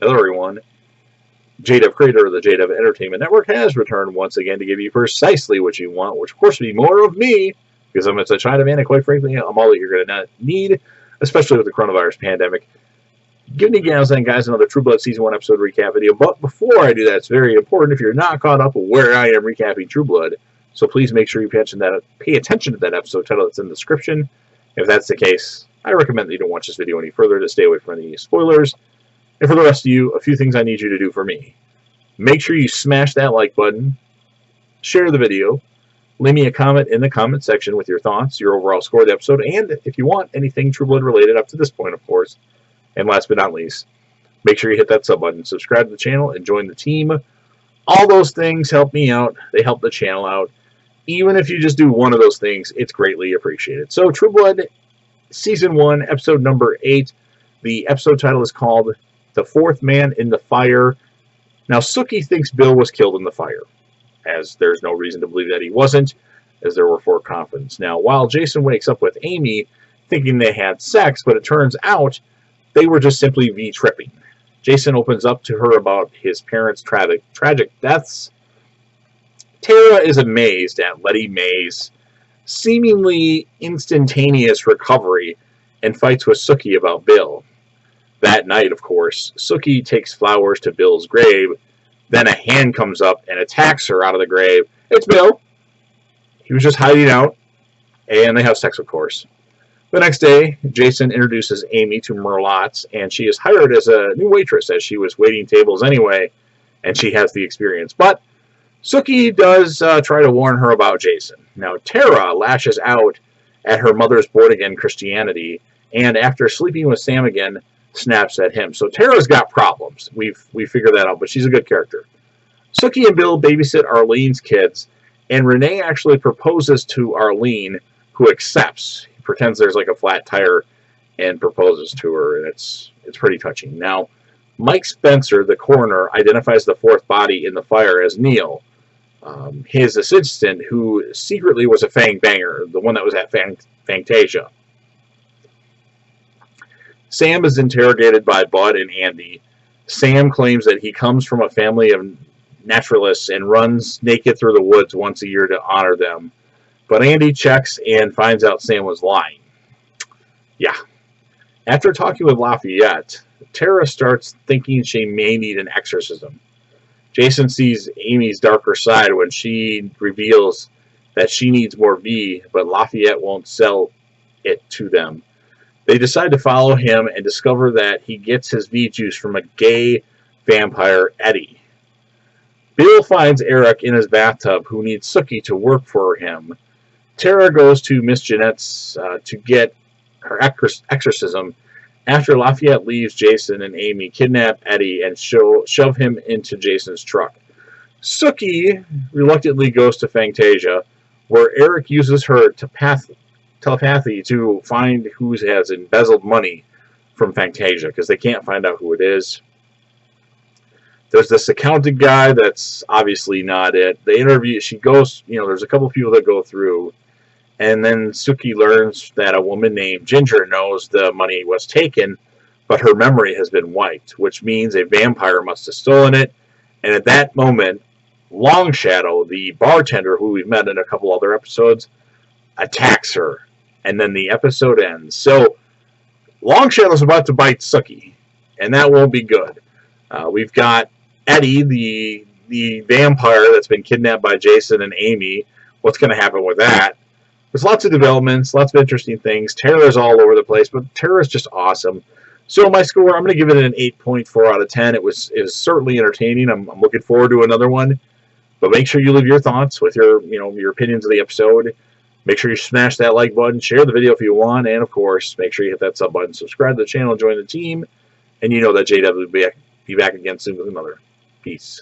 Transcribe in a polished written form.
Hello everyone, JDev, creator of the JDev Entertainment Network, has returned once again to give you precisely what you want, which of course would be more of me, because I'm such a Chinaman, and quite frankly, I'm all that you're going to need, especially with the coronavirus pandemic. Giving you gals and guys another True Blood Season 1 episode recap video, but before I do that, it's very important if you're not caught up with where I am recapping True Blood, so please make sure you pay attention to that episode title that's in the description. If that's the case, I recommend that you don't watch this video any further to stay away from any spoilers. And for the rest of you, a few things I need you to do for me. Make sure you smash that like button, share the video, leave me a comment in the comment section with your thoughts, your overall score of the episode, and if you want anything True Blood related up to this point, of course. And last but not least, make sure you hit that sub button, subscribe to the channel, and join the team. All those things help me out. They help the channel out. Even if you just do one of those things, it's greatly appreciated. So, True Blood Season 1, Episode number 8. The episode title is called The Fourth Man in the Fire. Now, Sookie thinks Bill was killed in the fire, as there's no reason to believe that he wasn't, as there were 4 coffins. Now, while Jason wakes up with Amy, thinking they had sex, but it turns out they were just simply V-tripping. Jason opens up to her about his parents' tragic deaths. Tara is amazed at Letty Mae's seemingly instantaneous recovery and fights with Sookie about Bill. That night, of course, Sookie takes flowers to Bill's grave. Then a hand comes up and attacks her out of the grave. It's Bill. He was just hiding out. And they have sex, of course. The next day, Jason introduces Amy to Merlotte's, and she is hired as a new waitress, as she was waiting tables anyway, and she has the experience. But Sookie does try to warn her about Jason. Now, Tara lashes out at her mother's born-again Christianity, and after sleeping with Sam again, snaps at him. So Tara's got problems. We figured that out, but she's a good character. Sookie and Bill babysit Arlene's kids, and Renee actually proposes to Arlene, who accepts. He pretends there's like a flat tire and proposes to her, and it's pretty touching. Now, Mike Spencer, the coroner, identifies the 4th body in the fire as Neil, his assistant, who secretly was a Fang Banger, the one that was at Fangtasia. Sam is interrogated by Bud and Andy. Sam claims that he comes from a family of naturalists and runs naked through the woods once a year to honor them. But Andy checks and finds out Sam was lying. Yeah. After talking with Lafayette, Tara starts thinking she may need an exorcism. Jason sees Amy's darker side when she reveals that she needs more V, but Lafayette won't sell it to them. They decide to follow him and discover that he gets his V juice from a gay vampire, Eddie. Bill finds Eric in his bathtub, who needs Sookie to work for him. Tara goes to Miss Jeanette's to get her exorcism. After Lafayette leaves, Jason and Amy kidnap Eddie and shove him into Jason's truck. Sookie reluctantly goes to Fangtasia, where Eric uses her telepathy to find who has embezzled money from Fangtasia, because they can't find out who it is. There's this accountant guy that's obviously not it. They interview, she goes, there's a couple of people that go through, and then Sookie learns that a woman named Ginger knows the money was taken, but her memory has been wiped, which means a vampire must have stolen it. And at that moment, Long Shadow, the bartender who we've met in a couple other episodes, attacks her. And then the episode ends. So, Long Shadow's about to bite Sookie, and that won't be good. We've got Eddie, the vampire that's been kidnapped by Jason and Amy. What's going to happen with that? There's lots of developments, lots of interesting things. Tara's all over the place, but Tara's just awesome. So my score, I'm going to give it an 8.4 out of 10. It was certainly entertaining. I'm looking forward to another one. But make sure you leave your thoughts with your opinions of the episode. Make sure you smash that like button, share the video if you want, and of course, make sure you hit that sub button, subscribe to the channel, join the team, and you know that JW will be back again soon with another. Peace.